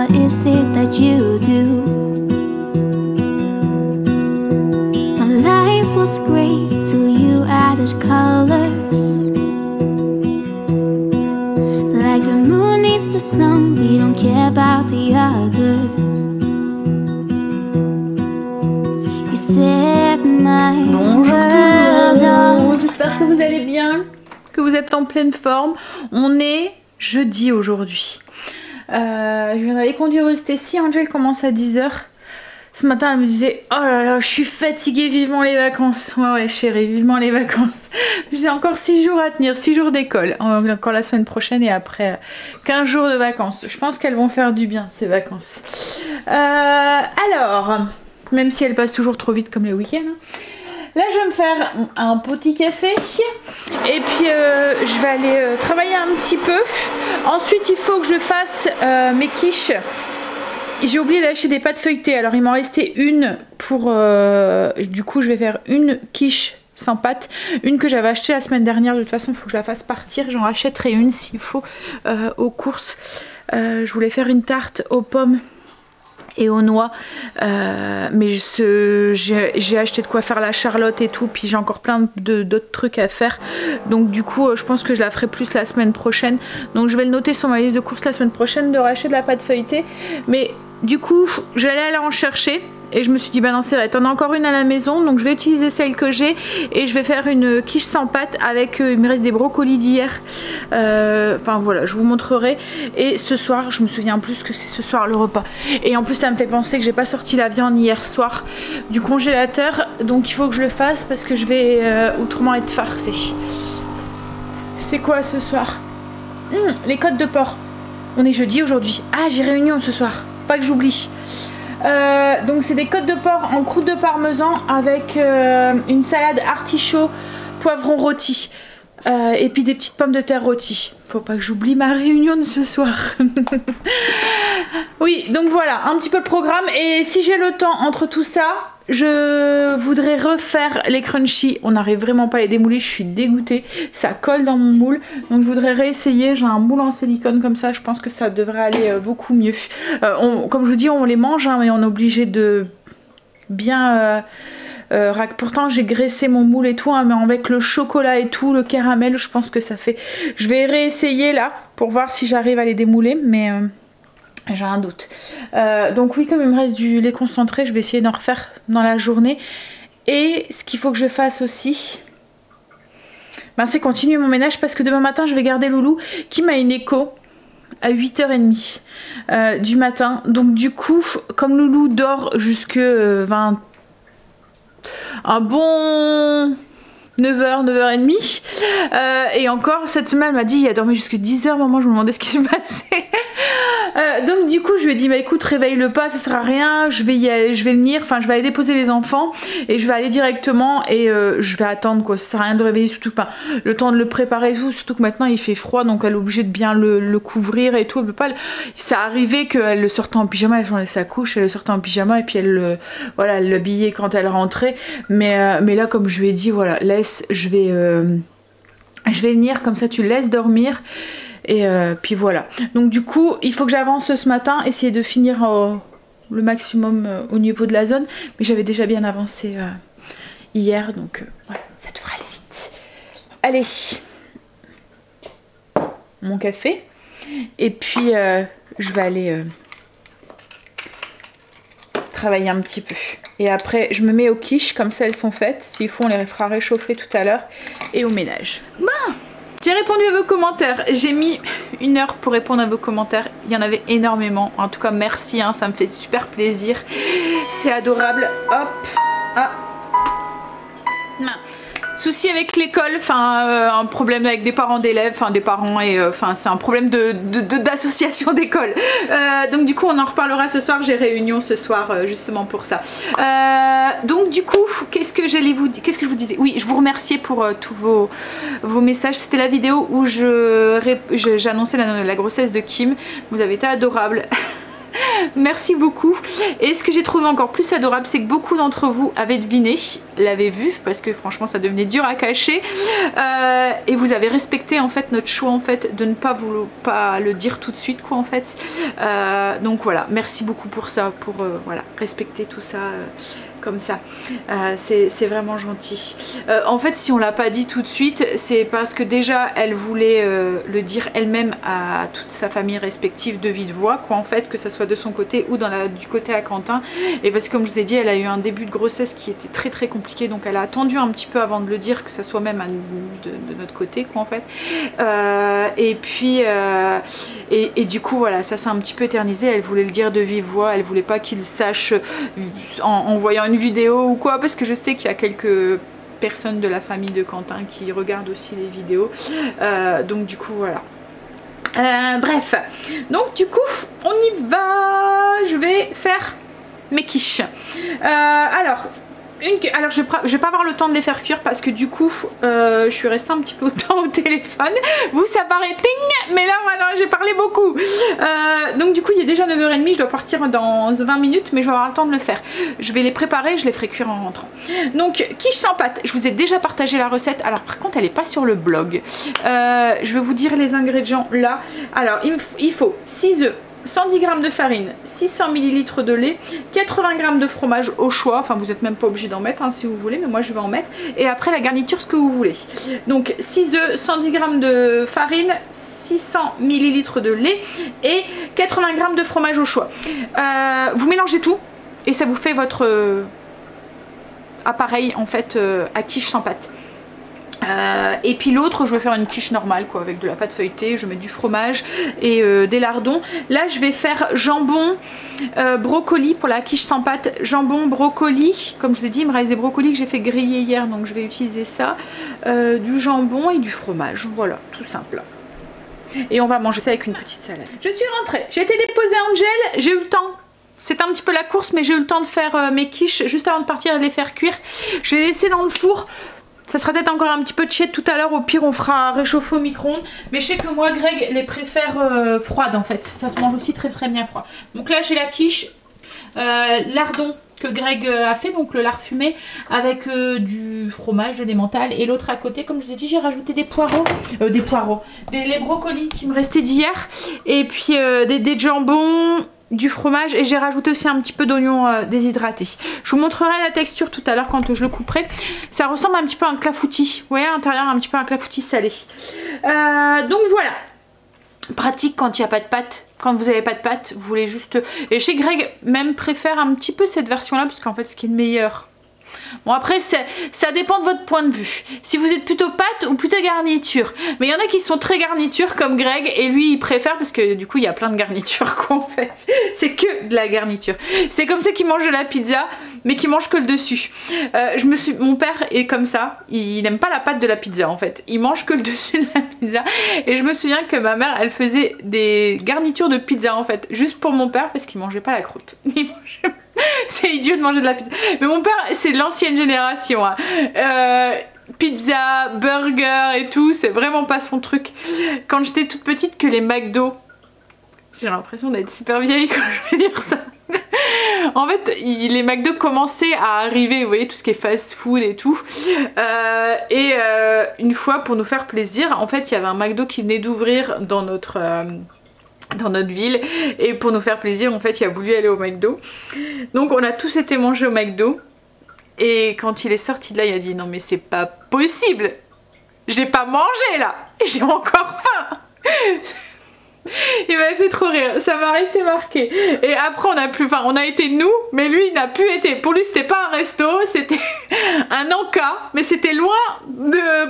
what is it that you do? My life was great till you added colors. Like the moon needs the sun, we don't care about the others. You set my world on. J'espère que vous allez bien, que vous êtes en pleine forme. On est jeudi aujourd'hui. Je viens d'aller conduire Stacy. Angel commence à 10 h. Ce matin elle me disait oh là là je suis fatiguée, vivement les vacances. Ouais chérie, vivement les vacances. J'ai encore 6 jours à tenir, 6 jours d'école. Encore la semaine prochaine et après 15 jours de vacances. Je pense qu'elles vont faire du bien ces vacances. Alors, même si elles passent toujours trop vite comme les week-ends. Là je vais me faire un petit café et puis je vais aller travailler un petit peu. Ensuite il faut que je fasse mes quiches. J'ai oublié d'acheter des pâtes feuilletées, alors il m'en restait une pour... du coup je vais faire une quiche sans pâte, une que j'avais achetée la semaine dernière. De toute façon il faut que je la fasse partir, j'en rachèterai une s'il faut aux courses. Je voulais faire une tarte aux pommes et aux noix, mais j'ai acheté de quoi faire la charlotte et tout, puis j'ai encore plein d'autres trucs à faire, donc du coup je pense que je la ferai plus la semaine prochaine, donc je vais le noter sur ma liste de courses la semaine prochaine de racheter de la pâte feuilletée. Mais du coup j'allais aller en chercher et je me suis dit bah non c'est vrai, t'en as encore une à la maison, donc je vais utiliser celle que j'ai et je vais faire une quiche sans pâte avec, il me reste des brocolis d'hier, enfin voilà je vous montrerai. Et ce soir je me souviens plus que c'est ce soir le repas, et en plus ça me fait penser que j'ai pas sorti la viande hier soir du congélateur, donc il faut que je le fasse parce que je vais autrement être farcée. C'est quoi ce soir? Les côtes de porc. On est jeudi aujourd'hui. Ah j'ai réunion ce soir, pas que j'oublie. Donc c'est des côtes de porc en croûte de parmesan avec une salade artichaut, poivron rôti et puis des petites pommes de terre rôties. Faut pas que j'oublie ma réunion de ce soir. Oui donc voilà un petit peu le programme, et si j'ai le temps entre tout ça je voudrais refaire les crunchies. On n'arrive vraiment pas à les démouler, je suis dégoûtée, ça colle dans mon moule, donc je voudrais réessayer. J'ai un moule en silicone comme ça, je pense que ça devrait aller beaucoup mieux. Comme je vous dis on les mange hein, mais on est obligé de bien pourtant j'ai graissé mon moule et tout hein, mais avec le chocolat et tout, le caramel, je pense que ça fait... Je vais réessayer là pour voir si j'arrive à les démouler, mais j'ai un doute. Donc oui, comme il me reste du lait concentré, je vais essayer d'en refaire dans la journée. Et ce qu'il faut que je fasse aussi, ben, c'est continuer mon ménage, parce que demain matin je vais garder Loulou qui m'a une écho à 8 h 30 du matin. Donc du coup comme Loulou dort jusque 20, un bon 9 h, 9 h 30, et encore cette semaine elle m'a dit il a dormi jusque 10 h maman, je me demandais ce qui se passait. Donc du coup je lui ai dit bah écoute réveille-le pas, ça sert à rien, je vais y aller, je vais venir, enfin je vais aller déposer les enfants et je vais aller directement, et je vais attendre quoi, ça sert à rien de réveiller, surtout pas le temps de le préparer et tout, surtout que maintenant il fait froid donc elle est obligée de bien le couvrir et tout, elle peut pas, ça arrivait qu'elle le sortait en pyjama, elle changeait sa couche, elle le sortait en pyjama et puis elle voilà, elle l'habillait quand elle rentrait, mais là comme je lui ai dit voilà laisse, je vais venir comme ça tu le laisses dormir. Et puis voilà, donc du coup il faut que j'avance ce matin, essayer de finir le maximum au niveau de la zone, mais j'avais déjà bien avancé hier, donc voilà, ça devrait aller vite. Allez, mon café, et puis je vais aller travailler un petit peu, et après je me mets aux quiches, comme ça elles sont faites, s'il faut on les fera réchauffer tout à l'heure, et au ménage. Bon, j'ai répondu à vos commentaires, j'ai mis 1 heure pour répondre à vos commentaires, il y en avait énormément, en tout cas merci hein, ça me fait super plaisir, c'est adorable. Hop, ah. Souci avec l'école, enfin un problème avec des parents d'élèves, enfin des parents, et enfin c'est un problème d'association d'école. Donc du coup on en reparlera ce soir, j'ai réunion ce soir justement pour ça. Donc du coup qu'est-ce que j'allais vous dire, qu'est-ce que je vous disais, oui je vous remerciais pour tous vos messages. C'était la vidéo où j'annonçais la grossesse de Kim, vous avez été adorables. Merci beaucoup. Et ce que j'ai trouvé encore plus adorable, c'est que beaucoup d'entre vous avaient deviné, l'avaient vu, parce que franchement ça devenait dur à cacher, et vous avez respecté en fait notre choix en fait de ne pas le dire tout de suite quoi en fait. Donc voilà, merci beaucoup pour ça, pour voilà, respecter tout ça. Comme ça, c'est vraiment gentil. En fait, si on l'a pas dit tout de suite, c'est parce que déjà elle voulait le dire elle-même à toute sa famille respective de vive voix, quoi, en fait, que ça soit de son côté ou du côté à Quentin. Et parce que comme je vous ai dit, elle a eu un début de grossesse qui était très très compliqué, donc elle a attendu un petit peu avant de le dire, que ça soit même de notre côté, quoi, en fait. Et puis et du coup voilà, ça s'est un petit peu éternisé. Elle voulait le dire de vive voix, elle voulait pas qu'il sache en voyant une vidéo ou quoi, parce que je sais qu'il y a quelques personnes de la famille de Quentin qui regardent aussi les vidéos, donc du coup voilà. Bref, donc du coup on y va. Je vais faire mes quiches. Alors je vais pas avoir le temps de les faire cuire parce que du coup je suis restée un petit peu au téléphone. Vous ça paraît ting, mais là maintenant j'ai parlé beaucoup. Donc du coup il est déjà 9h30, je dois partir dans 20 minutes, mais je vais avoir le temps de le faire. Je vais les préparer, je les ferai cuire en rentrant. Donc quiche sans pâte, je vous ai déjà partagé la recette. Alors par contre elle est pas sur le blog. Je vais vous dire les ingrédients là. Alors il faut 6 œufs, 110 g de farine, 600 ml de lait, 80 g de fromage au choix, enfin vous n'êtes même pas obligé d'en mettre hein, si vous voulez, mais moi je vais en mettre, et après la garniture ce que vous voulez. Donc 6 œufs, 110 g de farine, 600 ml de lait et 80 g de fromage au choix. Vous mélangez tout et ça vous fait votre appareil en fait à quiche sans pâte. Et puis l'autre je vais faire une quiche normale quoi, avec de la pâte feuilletée, je mets du fromage et des lardons. Là je vais faire jambon, brocoli pour la quiche sans pâte, jambon, brocoli, comme je vous ai dit il me reste des brocolis que j'ai fait griller hier, donc je vais utiliser ça, du jambon et du fromage, voilà, tout simple. Et on va manger ça avec une petite salade. Je suis rentrée, j'ai été déposer Angel, j'ai eu le temps. C'est un petit peu la course, mais j'ai eu le temps de faire mes quiches juste avant de partir et de les faire cuire. Je les ai laissées dans le four. Ça sera peut-être encore un petit peu de tiède tout à l'heure, au pire on fera réchauffer au micro-ondes. Mais je sais que moi Greg les préfère froides en fait, ça se mange aussi très très bien froid. Donc là j'ai la quiche, lardon que Greg a fait, donc le lard fumé avec du fromage, de l'emmental. Et l'autre à côté, comme je vous ai dit, j'ai rajouté des poireaux, les brocolis qui me restaient d'hier. Et puis des jambons, du fromage, et j'ai rajouté aussi un petit peu d'oignon déshydraté. Je vous montrerai la texture tout à l'heure quand je le couperai. Ça ressemble un petit peu à un clafoutis. Vous voyez à l'intérieur un petit peu un clafoutis salé. Donc voilà. Pratique quand il n'y a pas de pâte. Quand vous n'avez pas de pâte, vous voulez juste... Et chez Greg même préfère un petit peu cette version là, parce qu'en fait ce qui est le meilleur. Bon après ça dépend de votre point de vue. Si vous êtes plutôt pâte ou plutôt garniture. Mais il y en a qui sont très garniture comme Greg, et lui il préfère parce que du coup il y a plein de garnitures quoi en fait. C'est que de la garniture. C'est comme ceux qui mangent de la pizza mais qui mangent que le dessus. Mon père est comme ça, il n'aime pas la pâte de la pizza en fait. Il mange que le dessus de la pizza. Et je me souviens que ma mère elle faisait des garnitures de pizza en fait, juste pour mon père parce qu'il mangeait pas la croûte. Il mangeait... C'est idiot de manger de la pizza. Mais mon père, c'est de l'ancienne génération. Hein. Pizza, burger et tout, c'est vraiment pas son truc. Quand j'étais toute petite, que les McDo... J'ai l'impression d'être super vieille quand je vais dire ça. En fait, les McDo commençaient à arriver, vous voyez, tout ce qui est fast food et tout. Une fois, pour nous faire plaisir, en fait, il y avait un McDo qui venait d'ouvrir dans notre ville, et pour nous faire plaisir en fait il a voulu aller au McDo, donc on a tous été manger au McDo, et quand il est sorti de là il a dit non mais c'est pas possible, j'ai pas mangé là, j'ai encore faim. Il m'avait fait trop rire, ça m'a resté marqué. Et après on a été nous, mais lui il n'a plus été. Pour lui c'était pas un resto, c'était un encas, mais c'était loin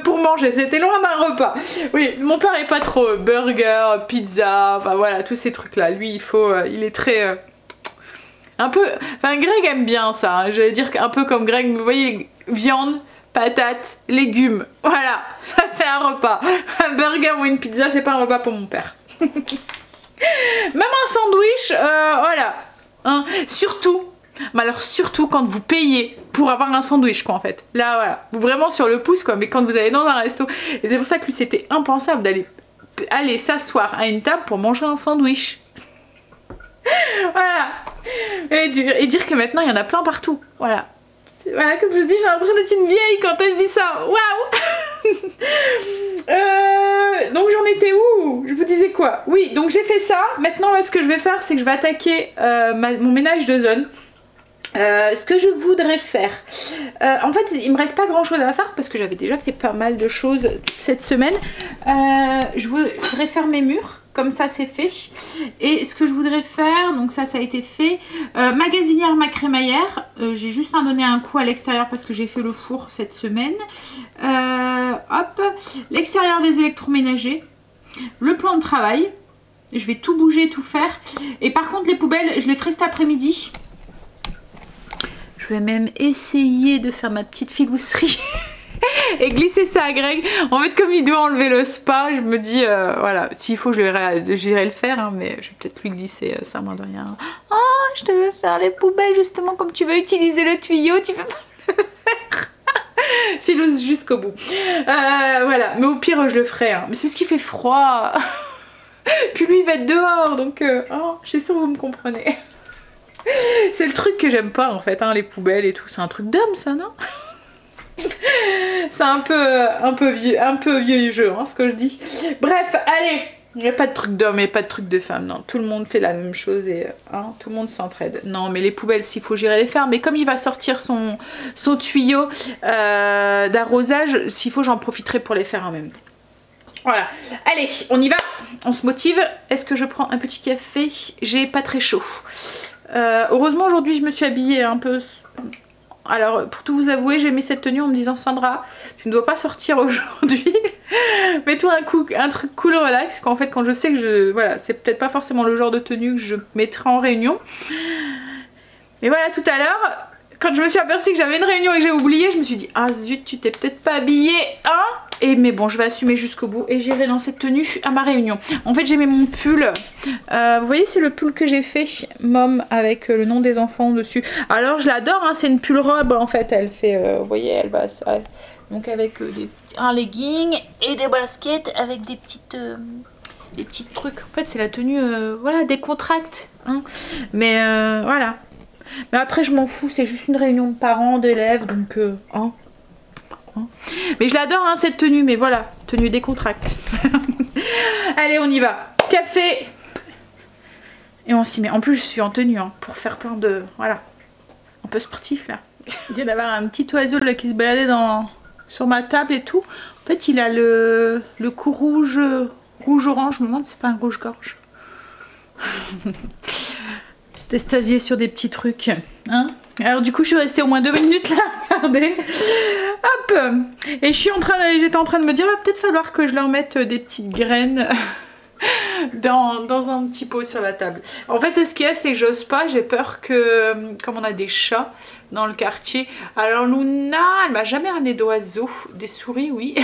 pour manger, c'était loin d'un repas. Oui, mon père est pas trop burger, pizza, enfin voilà, tous ces trucs là. Lui il est très... un peu... Enfin Greg aime bien ça, hein. J'allais dire un peu comme Greg, vous voyez, viande, patates, légumes, voilà, ça c'est un repas. Un burger ou une pizza c'est pas un repas pour mon père. Même un sandwich, voilà, hein. Surtout, mais alors surtout quand vous payez pour avoir un sandwich quoi en fait. Là voilà, vraiment sur le pouce quoi, mais quand vous allez dans un resto, et c'est pour ça que lui c'était impensable d'aller s'asseoir à une table pour manger un sandwich. Voilà, Voilà. Et dire que maintenant il y en a plein partout. Voilà. Voilà, comme je vous dis, j'ai l'impression d'être une vieille quand je dis ça. Waouh. Donc j'en étais où? Je vous disais quoi? Oui, donc j'ai fait ça. Maintenant, là, ce que je vais faire, c'est que je vais attaquer mon ménage de zone. Ce que je voudrais faire, en fait il me reste pas grand chose à faire parce que j'avais déjà fait pas mal de choses cette semaine. Je voudrais faire mes murs, comme ça c'est fait. Et ce que je voudrais faire, donc ça a été fait, magasinière ma crémaillère, j'ai juste donné un coup à l'extérieur parce que j'ai fait le four cette semaine. Hop, l'extérieur des électroménagers, le plan de travail, je vais tout bouger, tout faire. Et par contre les poubelles, je les ferai cet après-midi. Je vais même essayer de faire ma petite filousserie et glisser ça à Greg. En fait, comme il doit enlever le spa, je me dis, voilà, s'il faut, j'irai le faire, hein, mais je vais peut-être lui glisser ça, moins de rien. Oh, je devais faire les poubelles, justement, comme tu veux utiliser le tuyau, tu peux pas le faire. Filousse jusqu'au bout. Voilà, mais au pire, je le ferai. Hein. Mais c'est ce qui fait froid. Puis lui, il va être dehors, donc oh, je suis sûre que vous me comprenez. C'est le truc que j'aime pas en fait, hein, les poubelles et tout. C'est un truc d'homme ça, non? C'est un peu vieux jeu, hein, ce que je dis. Bref, allez, il n'y a pas de truc d'homme et pas de truc de femme, non. Tout le monde fait la même chose et hein, tout le monde s'entraide. Non, mais les poubelles, s'il faut, j'irai les faire. Mais comme il va sortir son tuyau d'arrosage, s'il faut, j'en profiterai pour les faire en même temps. Voilà, allez, on y va, on se motive. Est-ce que je prends un petit café? J'ai pas très chaud. Heureusement aujourd'hui je me suis habillée un peu. Alors pour tout vous avouer, j'ai mis cette tenue en me disant Sandra, tu ne dois pas sortir aujourd'hui. Mets-toi un truc cool relax, qu'en fait quand je sais que voilà, c'est peut-être pas forcément le genre de tenue que je mettrai en réunion. Mais voilà, tout à l'heure, quand je me suis aperçue que j'avais une réunion et que j'ai oublié, je me suis dit ah zut, tu t'es peut-être pas habillée, hein? Mais bon, je vais assumer jusqu'au bout et j'irai dans cette tenue à ma réunion. En fait, j'ai mis mon pull. Vous voyez, c'est le pull que j'ai fait, Mom, avec le nom des enfants dessus. Alors, je l'adore, hein, c'est une pull robe en fait. Elle fait, vous voyez, elle va ça. Donc avec un legging et des baskets avec des petits trucs. En fait, c'est la tenue, voilà, décontracte. Hein. Mais voilà. Mais après, je m'en fous, c'est juste une réunion de parents, d'élèves, donc hein. Mais je l'adore hein, cette tenue, mais voilà, tenue décontracte. Allez, on y va. Café. Et on s'y met. En plus, je suis en tenue hein, pour faire plein de... Voilà, un peu sportif là. Il vient d'avoir un petit oiseau là qui se baladait sur ma table et tout. En fait, il a le cou rouge-orange. Je me demande si c'est pas un rouge-gorge. C'est extasié sur des petits trucs. Hein. Alors du coup je suis restée au moins 2 minutes là, regardez. Hop. Et j'étais en train de me dire, va peut-être falloir que je leur mette des petites graines dans un petit pot sur la table. En fait ce qu'il y a c'est que j'ose pas, j'ai peur que, comme on a des chats dans le quartier, alors Luna elle m'a jamais ramené d'oiseaux, des souris oui,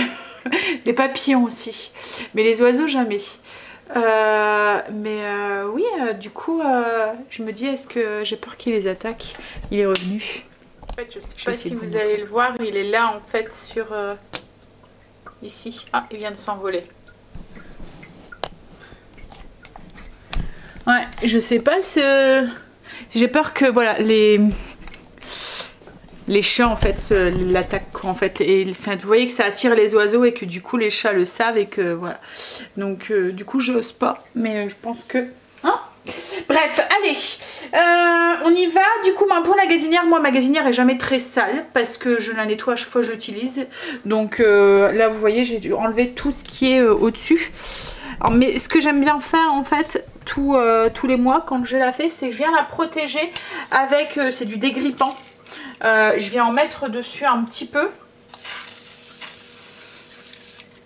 des papillons aussi, mais les oiseaux jamais. Oui, du coup, je me dis, est-ce que j'ai peur qu'il les attaque? Il est revenu. En fait, je sais pas si vous allez le voir, il est là en fait sur... ici. Ah, il vient de s'envoler. Ouais, je sais pas ce... J'ai peur que, voilà, les chats en fait l'attaquent en fait et enfin, vous voyez que ça attire les oiseaux et que du coup les chats le savent et que voilà donc du coup j'ose pas mais je pense que hein. Bref allez on y va du coup pour la gazinière. Moi ma gazinière est jamais très sale parce que je la nettoie à chaque fois que je l'utilise donc là vous voyez j'ai dû enlever tout ce qui est au dessus. Alors, mais ce que j'aime bien faire en fait tous les mois quand je la fais c'est que je viens la protéger avec c'est du dégrippant. Je viens en mettre dessus un petit peu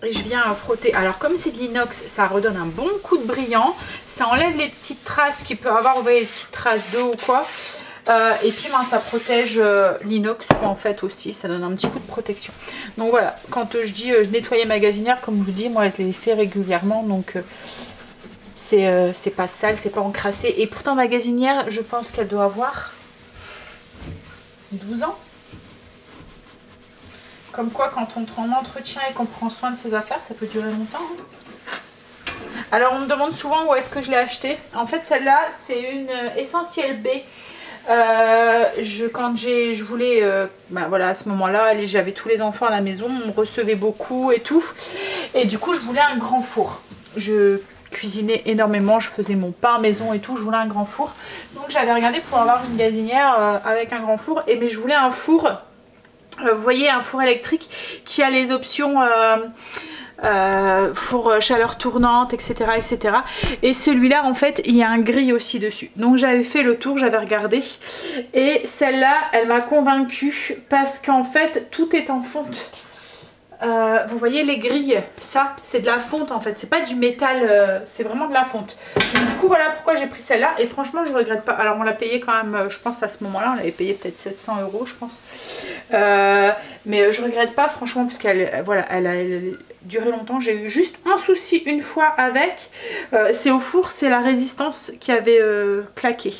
et je viens frotter. Alors comme c'est de l'inox, ça redonne un bon coup de brillant, ça enlève les petites traces qu'il peut avoir, vous voyez les petites traces d'eau ou quoi, et puis ça protège l'inox en fait aussi, ça donne un petit coup de protection. Donc voilà, quand je dis nettoyer ma gazinière, comme je vous dis, moi je les fais régulièrement, donc c'est pas sale, c'est pas encrassé. Et pourtant ma gazinière, je pense qu'elle doit avoir 12 ans. Comme quoi quand on prend en entretien et qu'on prend soin de ses affaires, ça peut durer longtemps. Hein. Alors on me demande souvent où est-ce que je l'ai acheté. En fait celle-là c'est une Essentiel B. Quand je voulais, voilà, à ce moment-là, j'avais tous les enfants à la maison, on me recevait beaucoup et tout. Et du coup, je voulais un grand four. Je cuisinais énormément, je faisais mon pain maison et tout, je voulais un grand four. Donc j'avais regardé pour avoir une gazinière avec un grand four. Mais je voulais un four, vous voyez, un four électrique qui a les options... four chaleur tournante, etc., etc. Et celui-là en fait il y a un grill aussi dessus, donc j'avais fait le tour, j'avais regardé et celle-là elle m'a convaincue parce qu'en fait tout est en fonte. Vous voyez les grilles, ça c'est de la fonte en fait, c'est pas du métal, c'est vraiment de la fonte. Donc, du coup voilà pourquoi j'ai pris celle-là et franchement je regrette pas. Alors on l'a payé quand même, je pense à ce moment-là on l'avait payé peut-être 700 € je pense, mais je regrette pas franchement parce qu'elle voilà, elle a duré longtemps. J'ai eu juste un souci une fois avec, c'est au four, c'est la résistance qui avait claqué,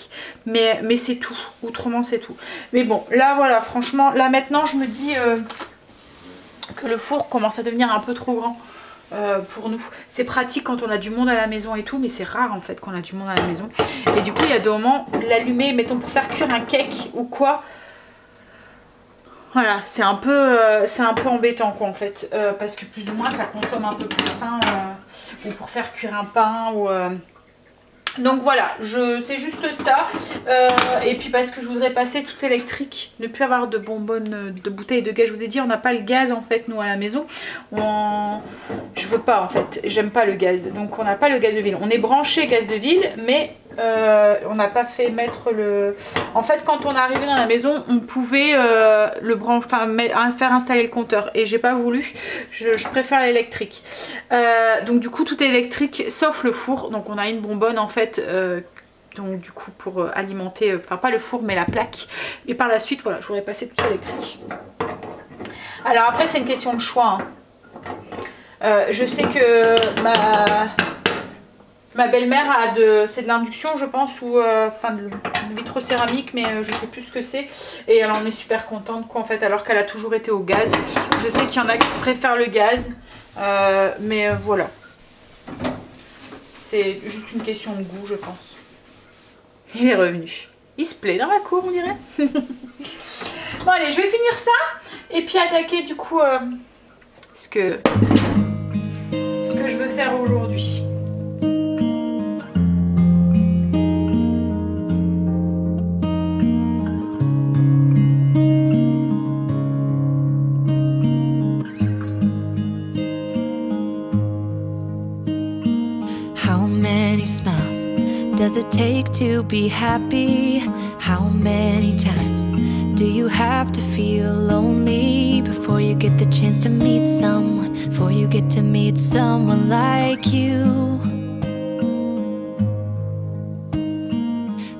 mais c'est tout, autrement c'est tout. Mais bon là voilà, franchement là maintenant je me dis que le four commence à devenir un peu trop grand pour nous. C'est pratique quand on a du monde à la maison et tout, mais c'est rare en fait qu'on a du monde à la maison. Et du coup il y a des moments, l'allumer, mettons pour faire cuire un cake ou quoi, voilà, c'est un peu embêtant quoi en fait, parce que plus ou moins ça consomme un peu plus, hein, ou pour faire cuire un pain ou... Donc voilà, c'est juste ça. Et puis parce que je voudrais passer tout électrique, ne plus avoir de bonbonnes, de bouteilles de gaz. Je vous ai dit, on n'a pas le gaz en fait nous à la maison. Je veux pas en fait, j'aime pas le gaz. Donc on n'a pas le gaz de ville. On est branché gaz de ville, mais on n'a pas fait mettre le... En fait quand on est arrivé dans la maison, on pouvait faire installer le compteur. Et j'ai pas voulu, je préfère l'électrique. Donc du coup tout est électrique sauf le four. Donc on a une bonbonne en fait, donc du coup pour alimenter, enfin pas le four mais la plaque. Et par la suite voilà, je voudrais passer tout électrique. Alors après c'est une question de choix, hein. Je sais que ma belle-mère a c'est de l'induction je pense, ou enfin de vitrocéramique, mais je sais plus ce que c'est. Et elle en est super contente quoi en fait, alors qu'elle a toujours été au gaz. Je sais qu'il y en a qui préfèrent le gaz, mais voilà. C'est juste une question de goût, je pense. Il est revenu. Il se plaît dans la cour, on dirait. Bon, allez, je vais finir ça. Et puis attaquer, du coup, ce que je veux faire aujourd'hui. Does it take to be happy? How many times do you have to feel lonely before you get the chance to meet someone? Before you get to meet someone like you?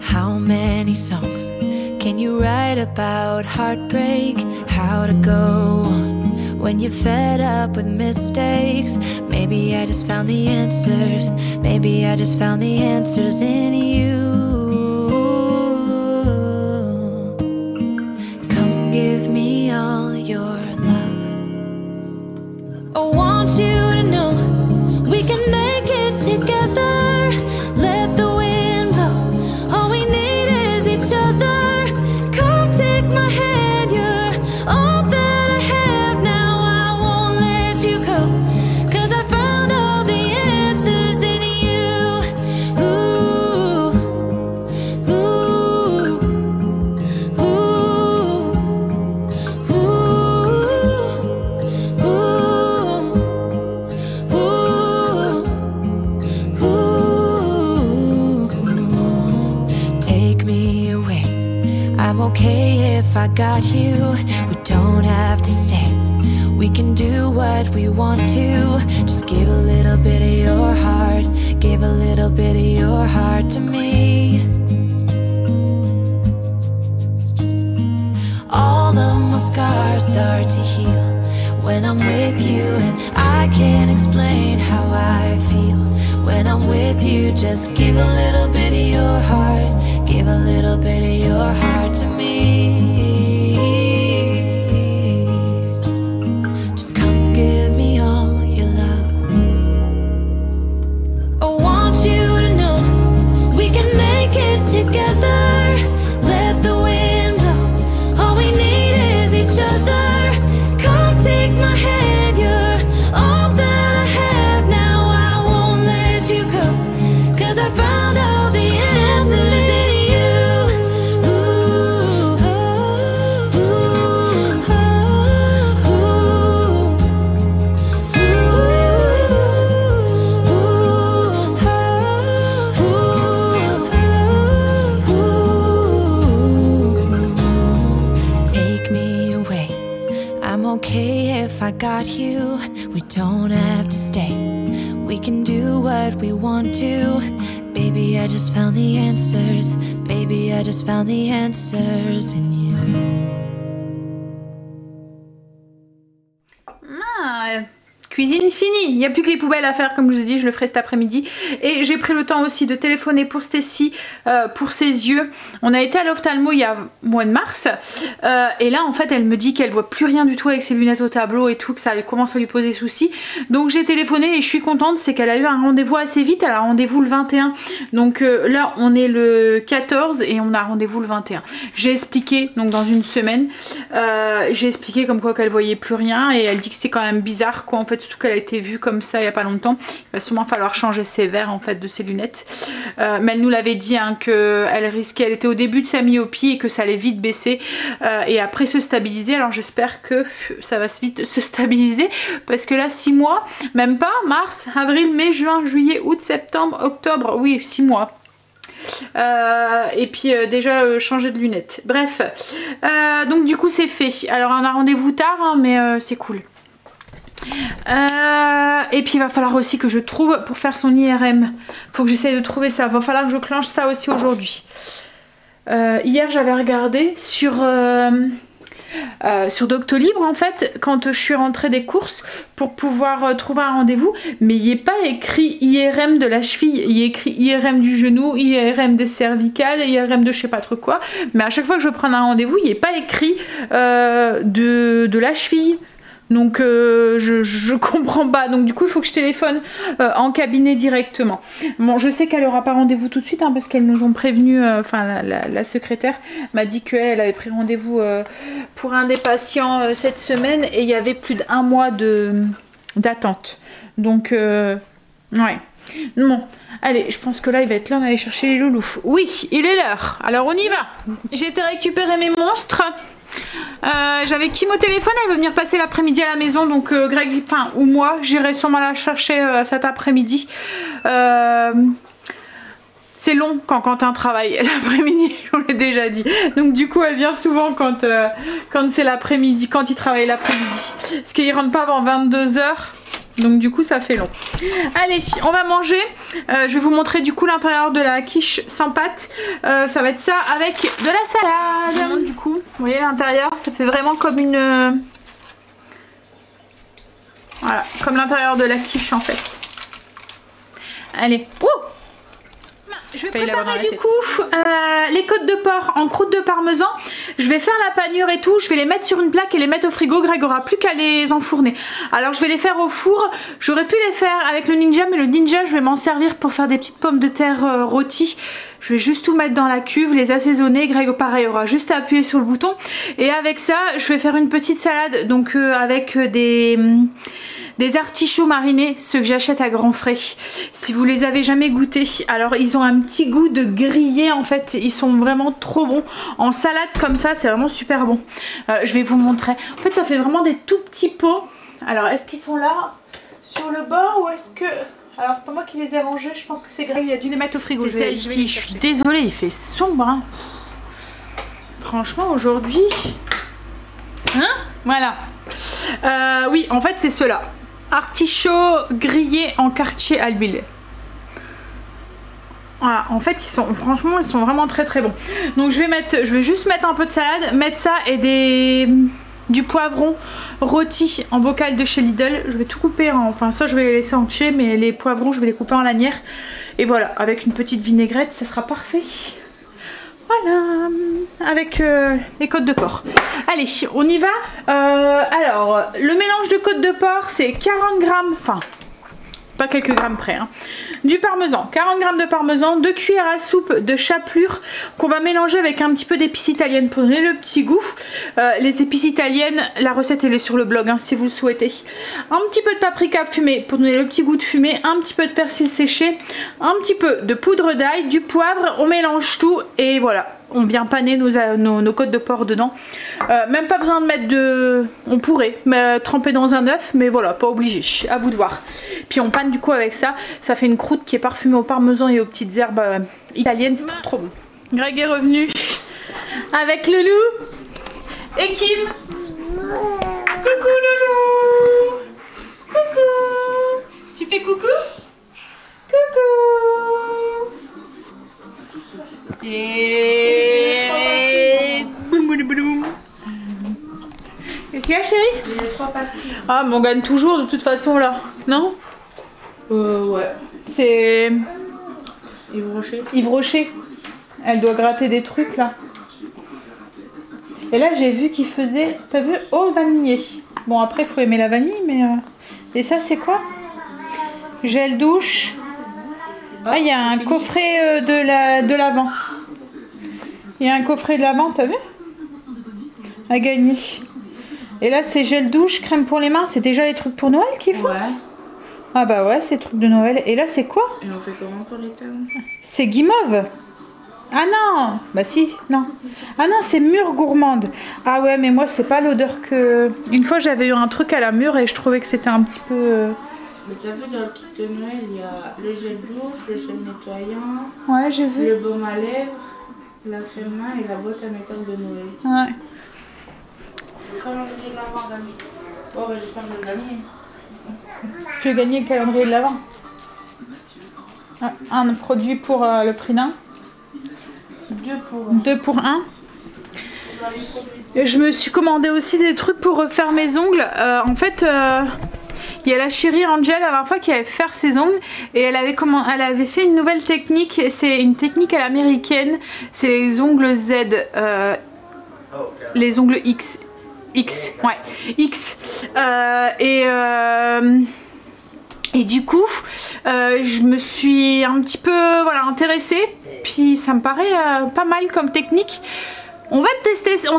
How many songs can you write about heartbreak? How to go on when you're fed up with mistakes? Maybe I just found the answers. Maybe I just found the answers in you. Come give me all your love. I want you to know we can make it together. Let the wind blow. All we need is each other. Come take my hand, you're all that I have now. I won't let you go. I got you, we don't have to stay. We can do what we want to. Just give a little bit of your heart. Give a little bit of your heart to me. All of my scars start to heal when I'm with you, and I can't explain how I feel when I'm with you. Just give a little bit of your heart. Give a little bit of your heart to me. Just come give me all your love. I I got you, we don't have to stay. We can do what we want to. Baby, I just found the answers. Baby, I just found the answers in you. Cuisine finie, il n'y a plus que les poubelles à faire, comme je vous ai dit, je le ferai cet après-midi. Et j'ai pris le temps aussi de téléphoner pour Stacy, pour ses yeux. On a été à l'ophtalmo il y a mois de mars, et là en fait elle me dit qu'elle voit plus rien du tout avec ses lunettes au tableau et tout, que ça commence à lui poser souci. Donc j'ai téléphoné et je suis contente, c'est qu'elle a eu un rendez-vous assez vite, elle a rendez-vous le 21. Donc là on est le 14 et on a rendez-vous le 21. J'ai expliqué, donc dans une semaine, j'ai expliqué comme quoi qu'elle voyait plus rien et elle dit que c'est quand même bizarre quoi en fait. Surtout qu'elle a été vue comme ça il n'y a pas longtemps. Il va sûrement falloir changer ses verres en fait de ses lunettes. Mais elle nous l'avait dit hein, qu'elle risquait, elle était au début de sa myopie et que ça allait vite baisser et après se stabiliser. Alors j'espère que ça va vite se stabiliser parce que là 6 mois, même pas, mars, avril, mai, juin, juillet, août, septembre, octobre, oui 6 mois. Et puis déjà changer de lunettes. Bref, donc du coup c'est fait. Alors on a rendez-vous tard hein, mais c'est cool. Et puis il va falloir aussi que je trouve pour faire son IRM. Faut que j'essaye de trouver ça. Va falloir que je clenche ça aussi aujourd'hui. Hier j'avais regardé sur Doctolib en fait quand je suis rentrée des courses pour pouvoir trouver un rendez-vous, mais il n'est pas écrit IRM de la cheville, il est écrit IRM du genou, IRM des cervicales, IRM de je sais pas trop quoi, mais à chaque fois que je veux prendre un rendez-vous il n'est pas écrit de la cheville. Donc je comprends pas, donc du coup il faut que je téléphone en cabinet directement. Bon, je sais qu'elle aura pas rendez-vous tout de suite hein, parce qu'elles nous ont prévenu, enfin la secrétaire m'a dit qu'elle avait pris rendez-vous pour un des patients cette semaine et il y avait plus d'1 mois d'attente. Donc ouais, bon. Allez, je pense que là il va être l'heure d'aller chercher les loulous. Oui, il est l'heure, alors on y va. J'ai été récupérer mes monstres. J'avais Kim au téléphone, elle veut venir passer l'après-midi à la maison, donc Greg, enfin ou moi, j'irai sûrement la chercher cet après-midi. C'est long quand Quentin travaille l'après-midi, on l'a déjà dit. Donc du coup elle vient souvent quand c'est l'après-midi, quand il travaille l'après-midi. Parce qu'il rentre pas avant 22 h. Donc du coup ça fait long. Allez, on va manger. Je vais vous montrer du coup l'intérieur de la quiche sans pâte. Ça va être ça avec de la salade. Du coup, vous voyez l'intérieur, ça fait vraiment comme une... Voilà, comme l'intérieur de la quiche en fait. Allez. Ouh! Je vais préparer du coup les côtes de porc en croûte de parmesan. Je vais faire la panure et tout. Je vais les mettre sur une plaque et les mettre au frigo. Greg aura plus qu'à les enfourner. Alors je vais les faire au four. J'aurais pu les faire avec le Ninja, mais le Ninja je vais m'en servir pour faire des petites pommes de terre rôties. Je vais juste tout mettre dans la cuve, les assaisonner. Greg pareil aura juste à appuyer sur le bouton. Et avec ça je vais faire une petite salade. Donc avec des artichauts marinés, ceux que j'achète à grands frais. Si vous les avez jamais goûtés, alors ils ont un petit goût de grillé en fait, ils sont vraiment trop bons. En salade comme ça, c'est vraiment super bon. Je vais vous montrer. En fait, ça fait vraiment des tout petits pots. Alors, est-ce qu'ils sont là sur le bord ou est-ce que... Alors, c'est pas moi qui les ai rangés, je pense que c'est Greg, il a dû les mettre au frigo. Je suis désolée, il fait sombre. Hein. Franchement, aujourd'hui... Hein? Voilà. Oui, en fait, c'est ceux-là. Artichauts grillés en quartier à l'huile. Voilà, en fait franchement ils sont vraiment très très bons. Donc je vais juste mettre un peu de salade, mettre ça et du poivron rôti en bocal de chez Lidl. Je vais tout couper enfin ça je vais les laisser entiers, mais les poivrons je vais les couper en lanières. Et voilà, avec une petite vinaigrette ça sera parfait. Voilà, avec les côtes de porc. Allez, on y va. Alors, le mélange de côtes de porc, c'est 40 grammes, enfin, pas quelques grammes près, hein, du parmesan, 40 grammes de parmesan, 2 cuillères à soupe de chapelure qu'on va mélanger avec un petit peu d'épices italiennes pour donner le petit goût. Les épices italiennes, la recette elle est sur le blog hein, si vous le souhaitez. Un petit peu de paprika fumé pour donner le petit goût de fumée, un petit peu de persil séché, un petit peu de poudre d'ail, du poivre, on mélange tout et voilà. On vient paner nos côtes de porc dedans. Même pas besoin de mettre de... On pourrait tremper dans un œuf, mais voilà, pas obligé. À vous de voir. Puis on panne du coup avec ça. Ça fait une croûte qui est parfumée au parmesan et aux petites herbes italiennes. C'est trop trop bon. Greg est revenu avec Loulou et Kim. Coucou Loulou. Et... Boum, boum, boum. Qu'est-ce qu'il y a, chérie? Il y a 3 pastilles. Ah, mais on gagne toujours de toute façon là, non? Ouais. C'est Yves Rocher. Yves Rocher. Elle doit gratter des trucs là. Et là, j'ai vu qu'il faisait, t'as vu, au vanillé. Bon, après, il faut aimer la vanille, mais... Et ça, c'est quoi? Gel douche. Ah, il y a un coffret de l'avant. Il y a un coffret de l'avant, t'as vu? À gagner. Et là, c'est gel douche, crème pour les mains. C'est déjà les trucs pour Noël qu'il faut? Ouais. Ah bah ouais, c'est trucs de Noël. Et là, c'est quoi? Et on fait comment pour les talons? C'est guimauve. Ah non. Bah si, non. Ah non, c'est mûre gourmande. Ah ouais, mais moi, c'est pas l'odeur que... Une fois, j'avais eu un truc à la mûre et je trouvais que c'était un petit peu... Mais t'as vu dans le kit de Noël, il y a le gel douche, le gel nettoyant, Ouais, j'ai vu. le baume à lèvres, la crème main et la boîte à métal de Noël. Ouais. Comment on dit l'avoir gagné? Bon, bah j'espère que je vais le gagner. Tu veux gagner le calendrier de l'Avent. Un produit pour le prix d'un. 2 pour 1. Et je me suis commandé aussi des trucs pour refaire mes ongles. En fait, il y a la chérie Angel la dernière fois qui avait fait faire ses ongles et elle avait fait une nouvelle technique. C'est une technique à l'américaine. C'est les ongles Z, les ongles X. Ouais, X. Et du coup, je me suis un petit peu intéressée. Puis ça me paraît pas mal comme technique. On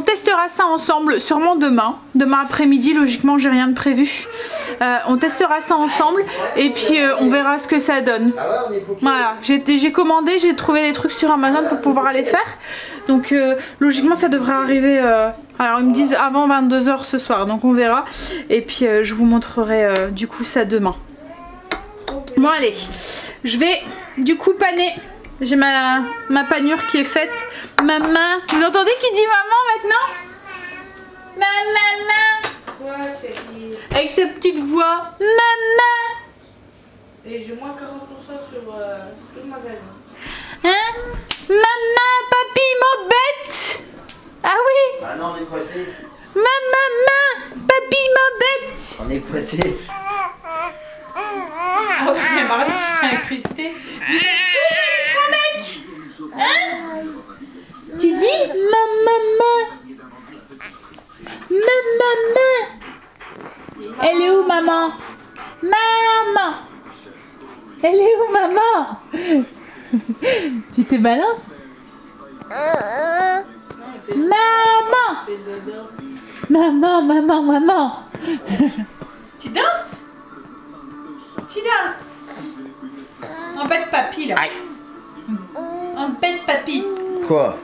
testera ça ensemble, sûrement demain. Demain après-midi, logiquement, j'ai rien de prévu. On testera ça ensemble et puis on verra ce que ça donne. Voilà, j'ai commandé, j'ai trouvé des trucs sur Amazon pour pouvoir les faire. Donc logiquement, ça devrait arriver... alors ils me disent avant 22 h ce soir, donc on verra. Et puis je vous montrerai du coup ça demain. Bon allez, je vais du coup paner. J'ai ma panure qui est faite. Maman, vous entendez qui dit maman maintenant? Maman. Quoi, chérie? Avec sa petite voix. Maman. Et j'ai moins 40% sur tout le magasin. Hein? Maman, papy m'embête. Ah oui. Ah non, on est coincé. Maman, papy m'embête. On est coincé. Ah ouais, il y a Marie qui s'est incrustée. Mon mec. Hein? Tu dis maman. Maman. Elle est où maman? Maman. Elle est où maman? Tu te balances? Maman. Maman. Tu danses? Tu danses? Embête papy là. Aïe. Embête papy. Quoi?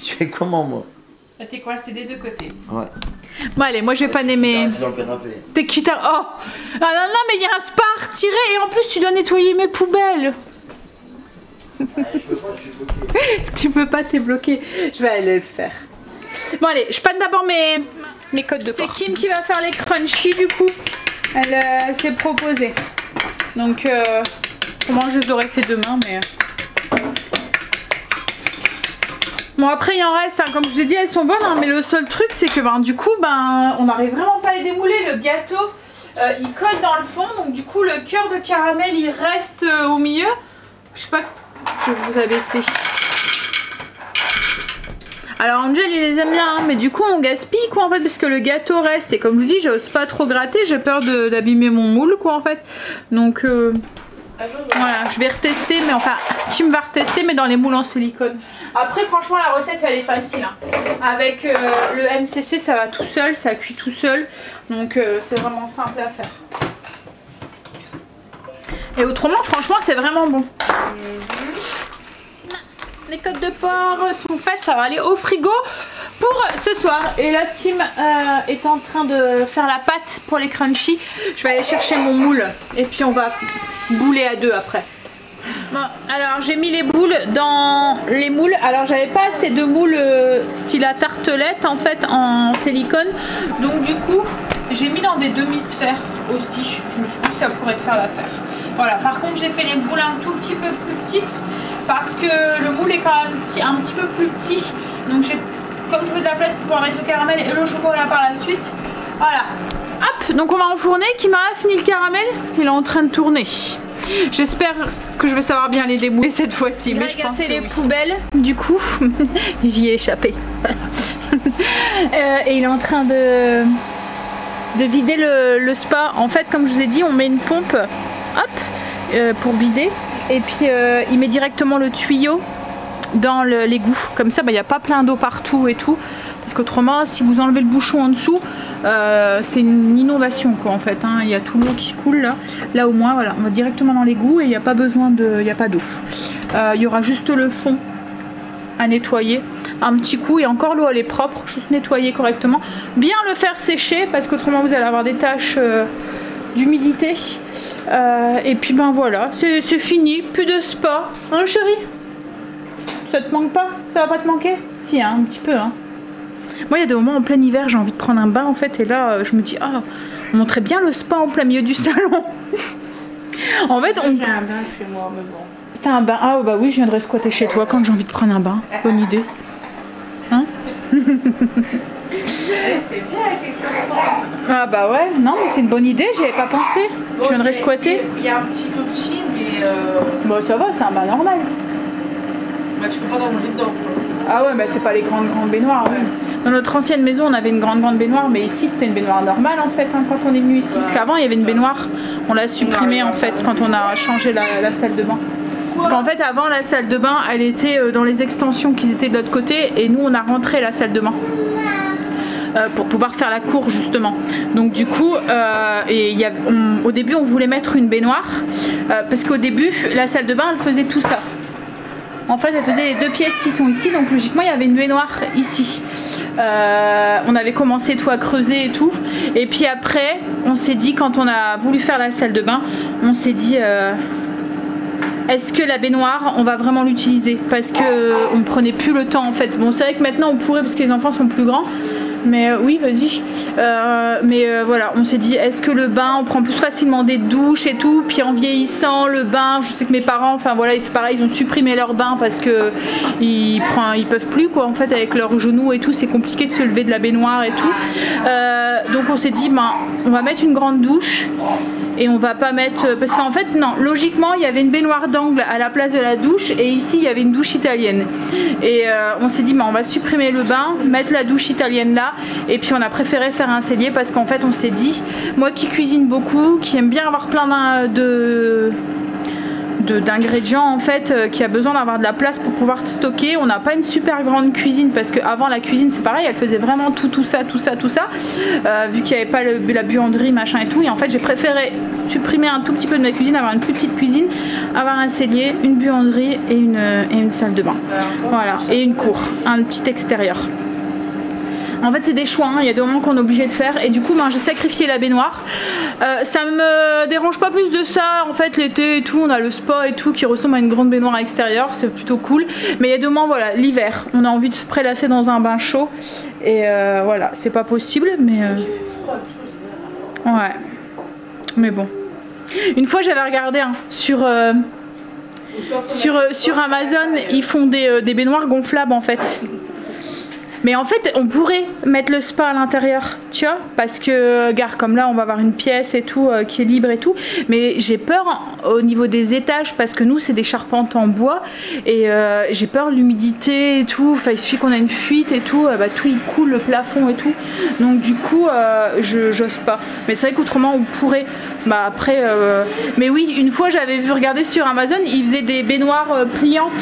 Je fais comment moi? Là t'es coincé des deux côtés. Ouais. Bon allez, moi je vais paner mes... C'est dans le canapé. T'es quitte à... Oh. Ah non mais il y a un spa à retirer et en plus tu dois nettoyer mes poubelles. Je peux pas, je suis bloqué. Tu peux pas, t'es bloqué. Je vais aller le faire. Bon allez, je panne d'abord mes côtes de porc. C'est Kim qui va faire les crunchies du coup. Elle s'est proposée. Donc moi je les aurais fait demain mais... Bon après il en reste, hein. Comme je vous ai dit elles sont bonnes hein, mais le seul truc c'est que du coup on n'arrive vraiment pas à les démouler. Le gâteau il colle dans le fond donc du coup le cœur de caramel il reste au milieu. Je sais pas, je vais vous abaisser. Alors Angel il les aime bien hein, mais du coup on gaspille quoi en fait parce que le gâteau reste et comme je vous dis j'ose pas trop gratter, j'ai peur d'abîmer mon moule quoi en fait. Donc voilà, je vais retester mais enfin Kim va retester mais dans les moules en silicone. Après franchement la recette elle est facile hein. Avec le MCC ça va tout seul, ça cuit tout seul donc c'est vraiment simple à faire. Et autrement franchement c'est vraiment bon. Les côtes de porc sont faites, ça va aller au frigo pour ce soir. Et là Kim est en train de faire la pâte pour les crunchies. Je vais aller chercher mon moule et puis on va bouler à deux après. Bon, alors j'ai mis les boules dans les moules. Alors j'avais pas assez de moules style à tartelette en fait en silicone. Donc du coup j'ai mis dans des demi-sphères aussi. Je me suis dit que ça pourrait faire l'affaire. Voilà, par contre j'ai fait les boules un tout petit peu plus petites parce que le moule est quand même un petit peu plus petit. Donc comme je veux de la place pour pouvoir mettre le caramel et le chocolat par la suite. Voilà. Hop, donc on va enfourner. Kim a fini le caramel, il est en train de tourner. J'espère que je vais savoir bien les démouler cette fois-ci. Mais je pense que les poubelles. Du coup, j'y ai échappé. Et il est en train de vider le spa. En fait, comme je vous ai dit, on met une pompe, hop, pour vider. Et puis il met directement le tuyau dans l'égout. Comme ça, il n'y a pas plein d'eau partout et tout. Parce qu'autrement, si vous enlevez le bouchon en dessous, c'est une inondation quoi en fait. Hein. Il y a tout l'eau qui se coule là. Là au moins, voilà, on va directement dans l'égout et il n'y a pas besoin de, il n'y a pas d'eau. Il y aura juste le fond à nettoyer. Un petit coup et encore l'eau elle est propre. Juste nettoyer correctement. Bien le faire sécher parce qu'autrement vous allez avoir des taches d'humidité. Et puis ben voilà, c'est fini. Plus de spa. Hein chérie? Ça te manque pas? Ça va pas te manquer? Si, hein, un petit peu. Hein. Moi, il y a des moments en plein hiver, j'ai envie de prendre un bain en fait, et là, je me dis, ah, on montrait bien le spa en plein milieu du salon. En fait, on. J'ai un bain chez moi, mais bon. T'as un bain? Ah, bah oui, je viendrai squatter chez toi quand j'ai envie de prendre un bain. Bonne idée. Hein? C'est bien avec les enfants. Ah, bah ouais, non, mais c'est une bonne idée, j'y avais pas pensé. Je viendrai squatter. Il y a un petit peu petit, mais. Bah, ça va, c'est un bain normal. Bah, tu peux pas t'allonger dedans, quoi. Ah ouais, mais c'est pas les grandes baignoires. Oui. Dans notre ancienne maison, on avait une grande baignoire, mais ici c'était une baignoire normale en fait hein, quand on est venu ici. Parce qu'avant il y avait une baignoire, on l'a supprimée en fait quand on a changé la salle de bain. Parce qu'en fait avant la salle de bain, elle était dans les extensions qui étaient de l'autre côté et nous on a rentré la salle de bain. Pour pouvoir faire la cour justement. Donc du coup, au début on voulait mettre une baignoire parce qu'au début la salle de bain elle faisait tout ça. En fait, elle faisait les deux pièces qui sont ici, donc logiquement, il y avait une baignoire ici. On avait commencé tout à creuser et tout. Et puis après, on s'est dit, quand on a voulu faire la salle de bain, on s'est dit, est-ce que la baignoire, on va vraiment l'utiliser? Parce qu'on ne prenait plus le temps, en fait. Bon, c'est vrai que maintenant, on pourrait, parce que les enfants sont plus grands. Mais oui, vas-y. Voilà, on s'est dit, est-ce que le bain, on prend plus facilement des douches et tout, puis en vieillissant, le bain, je sais que mes parents, enfin voilà, c'est pareil, ils ont supprimé leur bain parce que ils peuvent plus quoi, en fait, avec leurs genoux et tout, c'est compliqué de se lever de la baignoire et tout. Donc on s'est dit, ben, on va mettre une grande douche. Et on va pas mettre... Parce qu'en fait, non, logiquement, il y avait une baignoire d'angle à la place de la douche. Et ici, il y avait une douche italienne. Et on s'est dit, bah, on va supprimer le bain, mettre la douche italienne là. Et puis, on a préféré faire un cellier parce qu'en fait, on s'est dit, moi qui cuisine beaucoup, qui aime bien avoir plein d'ingrédients en fait qui a besoin d'avoir de la place pour pouvoir stocker. On n'a pas une super grande cuisine parce qu'avant la cuisine c'est pareil, elle faisait vraiment tout ça vu qu'il n'y avait pas la buanderie machin et tout, et en fait j'ai préféré supprimer un tout petit peu de ma cuisine, avoir une plus petite cuisine, avoir un cellier, une buanderie et une salle de bain, voilà, et une cour, un petit extérieur. En fait c'est des choix, hein. Il y a des moments qu'on est obligé de faire et du coup ben, j'ai sacrifié la baignoire. Ça me dérange pas plus de ça, en fait l'été et tout, on a le spa et tout qui ressemble à une grande baignoire à l'extérieur, c'est plutôt cool. Mais il y a des moments, voilà, l'hiver, on a envie de se prélasser dans un bain chaud et voilà, c'est pas possible mais... Ouais, mais bon. Une fois j'avais regardé hein, sur Amazon, ils font des baignoires gonflables en fait. Mais en fait, on pourrait mettre le spa à l'intérieur, tu vois, parce que, regarde, comme là, on va avoir une pièce et tout qui est libre et tout. Mais j'ai peur au niveau des étages, parce que nous, c'est des charpentes en bois. Et j'ai peur de l'humidité et tout. Enfin, il suffit qu'on a une fuite et tout, bah, tout il coule, le plafond et tout. Donc du coup, j'ose pas. Mais c'est vrai qu'autrement, on pourrait... Bah après... Mais oui, une fois, j'avais vu regarder sur Amazon, ils faisaient des baignoires pliantes.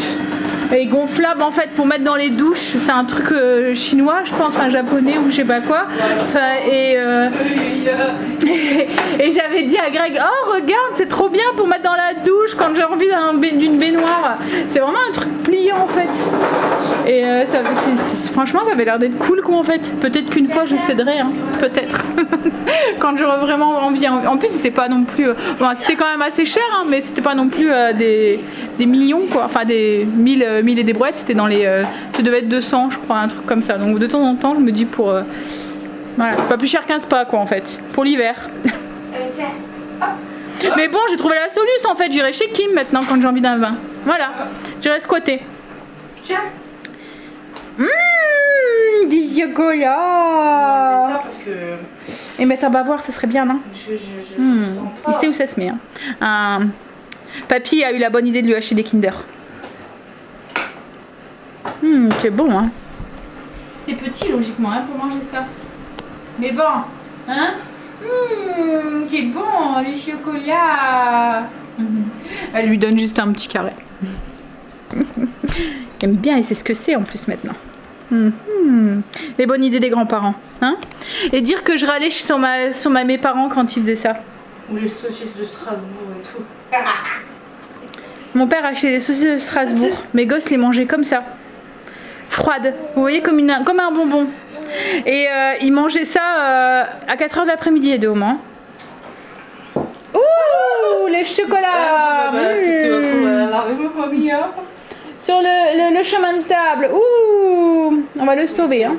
Et gonflable en fait pour mettre dans les douches, c'est un truc chinois je pense, enfin japonais ou je sais pas quoi. Enfin, et j'avais dit à Greg, oh regarde c'est trop bien pour mettre dans la douche quand j'ai envie d'une baignoire. C'est vraiment un truc pliant en fait. Et franchement ça avait l'air d'être cool quoi en fait. Peut-être qu'une fois je céderai, hein. Peut-être. Quand j'aurai vraiment envie. En plus c'était pas non plus... Bon, c'était quand même assez cher hein, mais c'était pas non plus des millions quoi. Enfin des 1000 et des brouettes, c'était dans les... ça devait être 200 je crois, un truc comme ça. Donc de temps en temps je me dis pour... voilà, c'est pas plus cher qu'un spa quoi en fait. Pour l'hiver. Mais bon, j'ai trouvé la solution en fait. J'irai chez Kim maintenant quand j'ai envie d'un vin. Voilà, j'irai squatter. Tiens. Du chocolat. On va enlever ça parce que Et mettre un bavoir, ça serait bien, non? je sens pas. Il sait où ça se met. Hein. Papy a eu la bonne idée de lui acheter des Kinder. C'est bon, hein. T'es petit, logiquement, hein, pour manger ça. Mais bon, hein. C'est bon, les chocolats. Elle lui donne juste un petit carré. Il aime bien et c'est ce que c'est en plus maintenant. Les bonnes idées des grands-parents, hein. Et dire que je râlais sur mes parents quand ils faisaient ça. Ou les saucisses de Strasbourg et tout. Mon père achetait des saucisses de Strasbourg. Mes gosses les mangeaient comme ça. Froides. Vous voyez, comme un bonbon. Et ils mangeaient ça à 4h de l'après-midi et deux au moins. Ouh, les chocolats. Sur le chemin de table. Ouh, on va le sauver. Hein.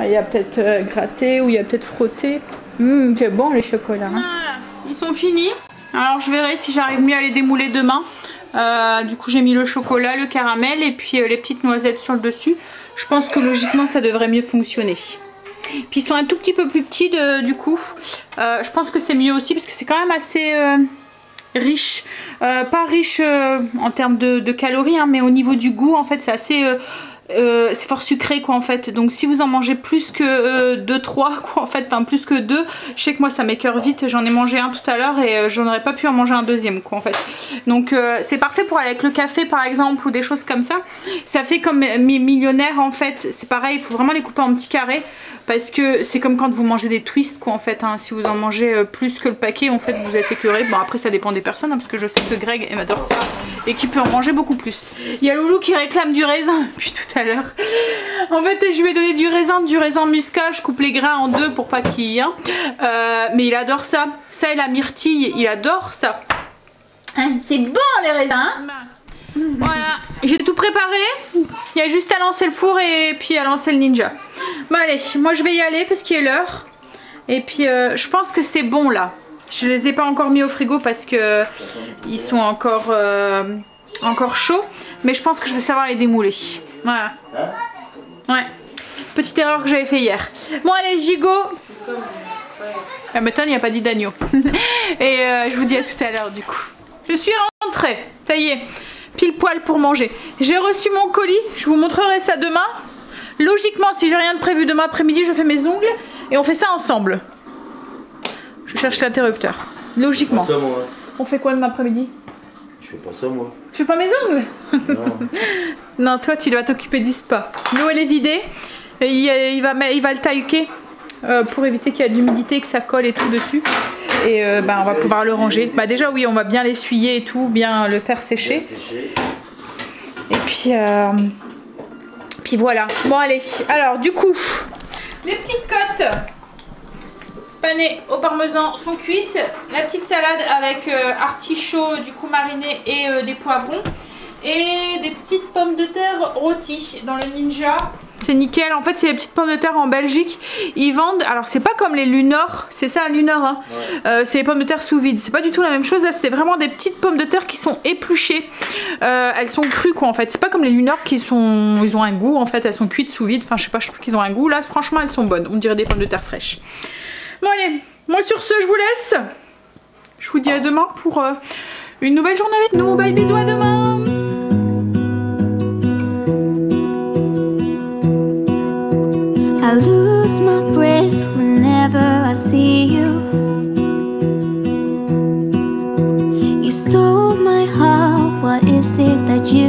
Il y a peut-être gratté ou il y a peut-être frotté. C'est bon les chocolats. Hein. Ils sont finis. Alors je verrai si j'arrive mieux à les démouler demain. Du coup j'ai mis le chocolat, le caramel et puis les petites noisettes sur le dessus. Je pense que logiquement ça devrait mieux fonctionner. Puis ils sont un tout petit peu plus petits du coup. Je pense que c'est mieux aussi parce que c'est quand même assez riche. Pas riche en termes de calories, hein, mais au niveau du goût en fait c'est assez... c'est fort sucré quoi en fait, donc si vous en mangez plus que 2-3 quoi en fait, enfin plus que 2, je sais que moi ça m'écœure vite, j'en ai mangé un tout à l'heure et j'en aurais pas pu en manger un deuxième quoi en fait, donc c'est parfait pour aller avec le café par exemple ou des choses comme ça. Ça fait comme mes millionnaires en fait, c'est pareil, il faut vraiment les couper en petits carrés parce que c'est comme quand vous mangez des twists quoi en fait, hein. Si vous en mangez plus que le paquet en fait vous êtes écœuré. Bon après ça dépend des personnes hein, parce que je sais que Greg adore ça et qu'il peut en manger beaucoup plus. Il y a Loulou qui réclame du raisin depuis tout à l'heure. En fait je lui ai donné du raisin muscat, je coupe les grains en deux pour pas qu'il hein. Mais il adore ça. Ça et la myrtille, il adore ça. Hein, c'est bon les raisins hein. Voilà, j'ai tout préparé. Il y a juste à lancer le four et puis à lancer le ninja. Bon allez, moi je vais y aller parce qu'il est l'heure. Et puis je pense que c'est bon là. Je les ai pas encore mis au frigo parce que ils sont encore chauds. Mais je pense que je vais savoir les démouler. Voilà. Ouais. Petite erreur que j'avais fait hier. Bon allez, gigot. La méthode, il n'y a pas dit d'agneau. Et je vous dis à tout à l'heure du coup. Je suis rentrée. Ça y est. Pile poil pour manger. J'ai reçu mon colis. Je vous montrerai ça demain. Logiquement, si j'ai rien de prévu demain après-midi, je fais mes ongles. Et on fait ça ensemble. Je cherche l'interrupteur. Logiquement. Ça, moi. On fait quoi demain après-midi? Je fais pas ça moi. Tu fais pas mes ongles? Non. Non, toi tu dois t'occuper du spa. L'eau elle est vidée. Et il va le talquer pour éviter qu'il y ait de l'humidité, que ça colle et tout dessus. Et on va pouvoir le ranger. Bah déjà oui, on va bien l'essuyer et tout, bien le faire sécher. Et puis voilà. Bon allez. Alors du coup, les petites côtes panées au parmesan sont cuites. La petite salade avec artichaut du coup mariné et des poivrons. Et des petites pommes de terre rôties dans le Ninja. C'est nickel. En fait, c'est les petites pommes de terre en Belgique. Ils vendent. Alors, c'est pas comme les Lunor. C'est ça, Lunor. Hein. Ouais. C'est les pommes de terre sous vide. C'est pas du tout la même chose. Là, c'était vraiment des petites pommes de terre qui sont épluchées. Elles sont crues, quoi, en fait. C'est pas comme les Lunor qui sont. Ils ont un goût, en fait. Elles sont cuites sous vide. Enfin, je sais pas, je trouve qu'ils ont un goût. Là, franchement, elles sont bonnes. On dirait des pommes de terre fraîches. Bon, allez. Moi, sur ce, je vous laisse. Je vous dis à demain pour une nouvelle journée avec nous. Bye, bisous, à demain. I lose my breath whenever I see you. You stole my heart, what is it that you